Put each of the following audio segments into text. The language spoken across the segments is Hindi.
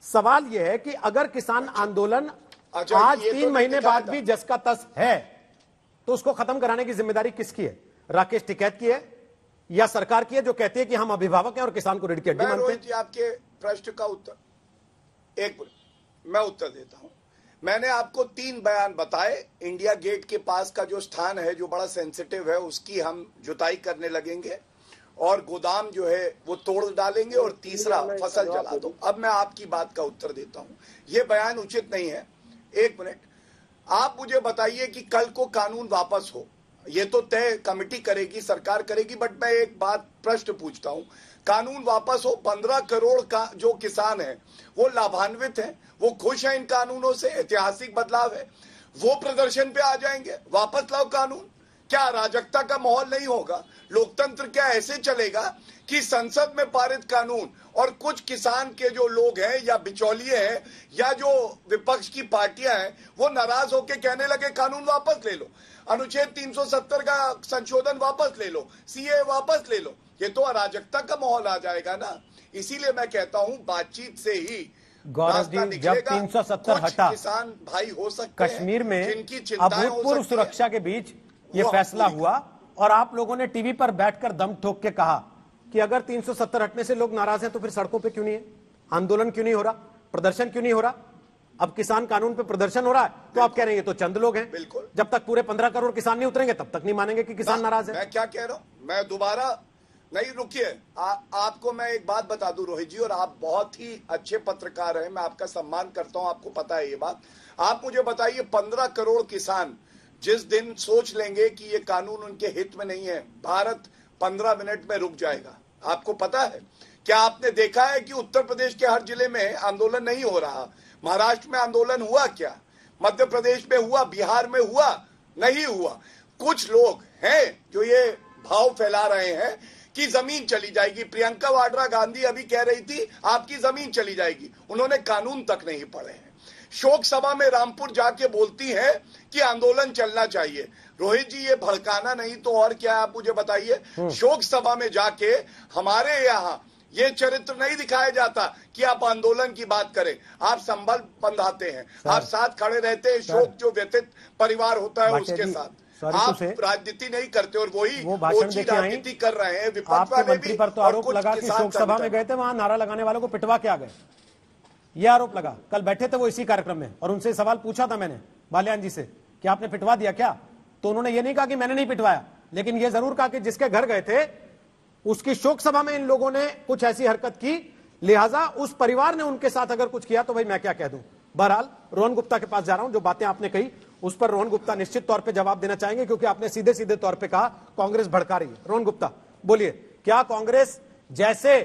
सवाल यह है कि अगर किसान आंदोलन आज 3 महीने बाद भी जस का तस है तो उसको खत्म कराने की जिम्मेदारी किसकी है? राकेश टिकैत की है या सरकार की है, जो कहती है कि हम अभिभावक हैं और किसान को रीढ़ की हड्डी मानते हैं? आपके प्रश्न का उत्तर एक मैं उत्तर देता हूं। मैंने आपको 3 बयान बताए। इंडिया गेट के पास का जो स्थान है, जो बड़ा सेंसिटिव है, उसकी हम जुताई करने लगेंगे और गोदाम जो है वो तोड़ डालेंगे, और तीसरा फसल जला दो। अब मैं आपकी बात का उत्तर देता हूं। ये बयान उचित नहीं है। एक मिनट, आप मुझे बताइए कि कल को कानून वापस हो, ये तो तय कमेटी करेगी, सरकार करेगी, बट मैं एक बात प्रश्न पूछता हूं। कानून वापस हो, 15 करोड़ का जो किसान है वो लाभान्वित है, वो खुश है इन कानूनों से, ऐतिहासिक बदलाव है, वो प्रदर्शन पे आ जाएंगे, वापस लाओ कानून। क्या अराजकता का माहौल नहीं होगा? लोकतंत्र क्या ऐसे चलेगा कि संसद में पारित कानून और कुछ किसान के जो लोग हैं या बिचौलिए हैं या जो विपक्ष की पार्टियां हैं वो नाराज होकर कहने लगे कानून वापस ले लो, अनुच्छेद 370 का संशोधन वापस ले लो, सीए वापस ले लो? ये तो अराजकता का माहौल आ जाएगा ना। इसीलिए मैं कहता हूं बातचीत से ही गौरव जी, जब 370 हटा, किसान भाई हो सकते हैं कश्मीर में जिनकी चिंताएं अभूतपूर्व सुरक्षा के बीच ये फैसला हुआ और आप लोगों ने टीवी पर बैठकर दम ठोक के कहा कि अगर 370 हटने से लोग नाराज हैं तो फिर सड़कों पे क्यों नहीं है, आंदोलन क्यों नहीं हो रहा, प्रदर्शन क्यों नहीं हो रहा? अब किसान कानून पे प्रदर्शन हो रहा है तो आप कह रहे हैं ये तो चंद लोग हैं। बिल्कुल, जब तक पूरे 15 करोड़ किसान नहीं उतरेंगे तब तक नहीं मानेंगे कि किसान नाराज है। मैं क्या कह रहा हूं, मैं दोबारा नहीं, रुकिए, आपको मैं एक बात बता दूं रोहित जी, और आप बहुत ही अच्छे पत्रकार हैं, मैं आपका सम्मान करता हूं, आपको पता है ये बात। आप मुझे बताइए, 15 करोड़ किसान जिस दिन सोच लेंगे कि ये कानून उनके हित में नहीं है, भारत 15 मिनट में रुक जाएगा। आपको पता है? क्या आपने देखा है कि उत्तर प्रदेश के हर जिले में आंदोलन नहीं हो रहा? महाराष्ट्र में आंदोलन हुआ क्या? मध्य प्रदेश में हुआ? बिहार में हुआ? नहीं हुआ। कुछ लोग हैं जो ये भाव फैला रहे हैं कि जमीन चली जाएगी। प्रियंका वाड्रा गांधी अभी कह रही थी आपकी जमीन चली जाएगी, उन्होंने कानून तक नहीं पढ़े हैं। शोक सभा में रामपुर जाके बोलती है कि आंदोलन चलना चाहिए। रोहित जी, ये भड़काना नहीं तो और क्या है, आप मुझे बताइए। शोक सभा में जाके हमारे यहाँ ये चरित्र नहीं दिखाया जाता कि आप आंदोलन की बात करें, आप संबल बंधाते हैं, आप साथ खड़े रहते हैं, शोक जो व्यतीत परिवार होता है उसके साथ आप राजनीति नहीं करते, और वही वो भाषण देके राजनीति कर रहे हैं। विपक्ष वाले मंत्री पर तो आरोप लगा कि शोक सभा में गए थे, वहां नारा लगाने वालों को पिटवा के आ गए, ये आरोप लगा। कल बैठे थे वो इसी कार्यक्रम में और उनसे सवाल पूछा था मैंने बालियान जी से कि आपने पिटवा दिया क्या? तो उन्होंने ये नहीं कहा कि मैंने नहीं पिटवाया, लेकिन ये जरूर कहा कि जिसके घर गए थे उसकी शोक सभा में इन लोगों ने कुछ ऐसी हरकत की, लिहाजा उस परिवार ने उनके साथ अगर कुछ किया तो भाई मैं क्या कह दूं। बहरहाल रोहन गुप्ता के पास जा रहा हूं, जो बातें आपने कही उस पर रोहन गुप्ता निश्चित तौर पे जवाब देना चाहेंगे, क्योंकि आपने सीधे सीधे तौर पे कहा कांग्रेस भड़का रही है। रोहन गुप्ता बोलिए, क्या कांग्रेस जैसे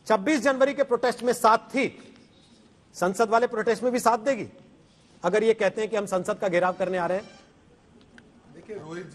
26 जनवरी के प्रोटेस्ट में साथ थी, संसद वाले प्रोटेस्ट में भी साथ देगी अगर ये कहते हैं कि हम संसद का घेराव करने आ रहे हैं? देखिए रोहित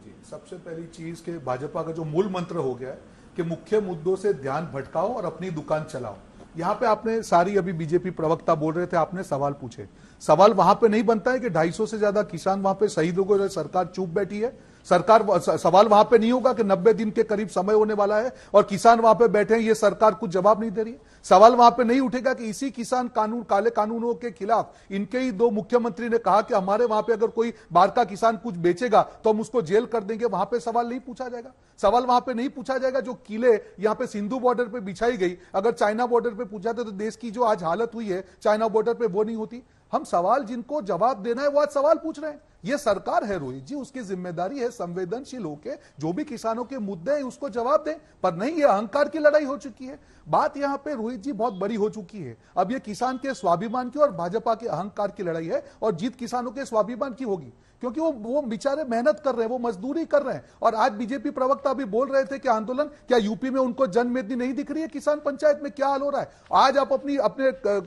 जी, सबसे पहली चीज के भाजपा का जो मूल मंत्र हो गया है कि मुख्य मुद्दों से ध्यान भटकाओ और अपनी दुकान चलाओ। यहाँ पे आपने सारी, अभी बीजेपी प्रवक्ता बोल रहे थे, आपने सवाल पूछे, सवाल वहां पे नहीं बनता है कि 250 से ज्यादा किसान वहां पे शहीद हो गए, सरकार चुप बैठी है। सवाल वहां पे नहीं होगा कि 90 दिन के करीब समय होने वाला है और किसान वहां पे बैठे हैं, ये सरकार कुछ जवाब नहीं दे रही है। सवाल वहां पे नहीं उठेगा कि इसी किसान कानून, काले कानूनों के खिलाफ इनके ही 2 मुख्यमंत्री ने कहा कि हमारे वहां पे अगर कोई बाहर का किसान कुछ बेचेगा तो हम उसको जेल कर देंगे। वहां पे सवाल नहीं पूछा जाएगा। सवाल वहां पे नहीं पूछा जाएगा जो किले यहाँ पे सिंधु बॉर्डर पे बिछाई गई, अगर चाइना बॉर्डर पे पूछाते तो देश की जो आज हालत हुई है चाइना बॉर्डर पे वो नहीं होती। हम सवाल जिनको जवाब देना है वो आज सवाल पूछ रहे हैं। ये सरकार है रोहित जी, उसकी जिम्मेदारी है संवेदनशील होकर जो भी किसानों के मुद्दे हैं उसको जवाब दें, पर नहीं, ये अहंकार की लड़ाई हो चुकी है। बात यहां पे रोहित जी बहुत बड़ी हो चुकी है। अब ये किसान के स्वाभिमान की और भाजपा के अहंकार की लड़ाई है, और जीत किसानों के स्वाभिमान की होगी, क्योंकि वो बेचारे मेहनत कर रहे हैं, वो मजदूरी कर रहे हैं। और आज बीजेपी प्रवक्ता भी बोल रहे थे कि आंदोलन, क्या यूपी में उनको जनमेदनी नहीं दिख रही है? किसान पंचायत में क्या हाल हो रहा है? आज आप अपने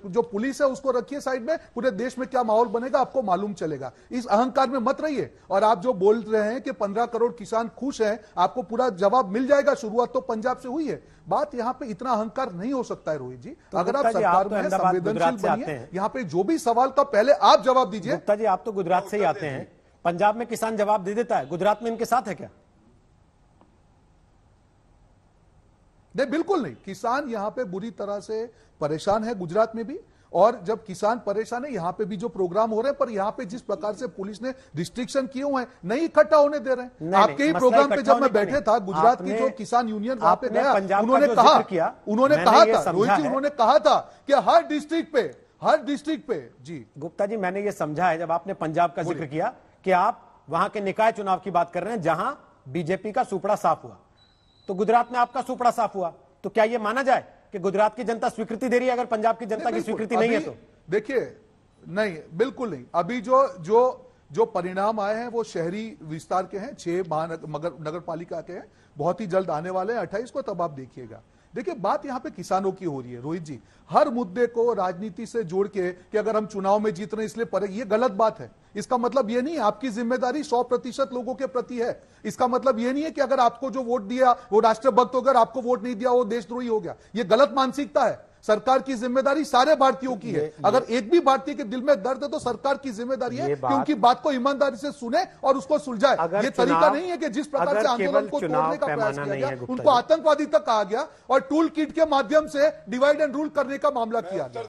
जो पुलिस है उसको रखिए साइड में, पूरे देश में क्या माहौल बनेगा आपको मालूम चलेगा। इस अहंकार में मत रहिए। और आप जो बोल रहे हैं कि 15 करोड़ किसान खुश हैं, आपको पूरा जवाब मिल जाएगा, शुरुआत तो पंजाब से हुई है। बात यहाँ पे इतना अहंकार नहीं हो सकता है रोहित जी। तो अगर आप सरकार में संवेदनशील बनिए, यहाँ पे जो भी सवाल का पहले आप जवाब दीजिए। गुप्ता जी, आप तो गुजरात से ही आते हैं, पंजाब में किसान जवाब दे देता है, गुजरात में इनके साथ है क्या? नहीं, बिल्कुल नहीं। किसान यहां पे बुरी तरह से परेशान है, गुजरात में भी। और जब किसान परेशान है, यहां पे भी जो प्रोग्राम हो रहे हैं, पर यहां पे जिस प्रकार से पुलिस ने रिस्ट्रिक्शन किए हुए हैं, नहीं इकट्ठा होने दे रहे हैं। आपके ही प्रोग्राम पे जब मैं बैठे था, गुजरात की जो किसान यूनियन वहां पे गया, उन्होंने कहा था रोहित जी, उन्होंने कहा था कि हर डिस्ट्रिक्ट पे जी। गुप्ता जी, मैंने ये समझा है जब आपने पंजाब का जिक्र किया कि आप वहां के निकाय चुनाव की बात कर रहे हैं जहां बीजेपी का सुपड़ा साफ हुआ, तो गुजरात में आपका सुपड़ा साफ हुआ, तो क्या यह माना जाए कि गुजरात की जनता स्वीकृति दे रही है अगर पंजाब की जनता की स्वीकृति नहीं है तो? देखिए, नहीं, बिल्कुल नहीं। अभी जो परिणाम आए हैं वो शहरी विस्तार के हैं, 6 नगर पालिका के हैं, बहुत ही जल्द आने वाले हैं 28 को, तब आप देखिएगा। देखिए, बात यहां पे किसानों की हो रही है रोहित जी। हर मुद्दे को राजनीति से जोड़ के कि अगर हम चुनाव में जीत रहे हैं इसलिए पर, ये गलत बात है। इसका मतलब ये नहीं है, आपकी जिम्मेदारी 100% लोगों के प्रति है। इसका मतलब ये नहीं है कि अगर आपको जो वोट दिया वो राष्ट्रभक्त हो गया, आपको वोट नहीं दिया वो देशद्रोही हो गया। ये गलत मानसिकता है। सरकार की जिम्मेदारी सारे भारतीयों की है। अगर एक भी भारतीय के दिल में दर्द है तो सरकार की जिम्मेदारी है कि उनकी बात को ईमानदारी से सुने और उसको सुलझाए। ये तरीका नहीं है कि जिस प्रकार से आंदोलन को तोड़ने का प्रयास किया गया, उनको आतंकवादी तक कहा गया और टूल किट के माध्यम से डिवाइड एंड रूल करने का मामला किया गया।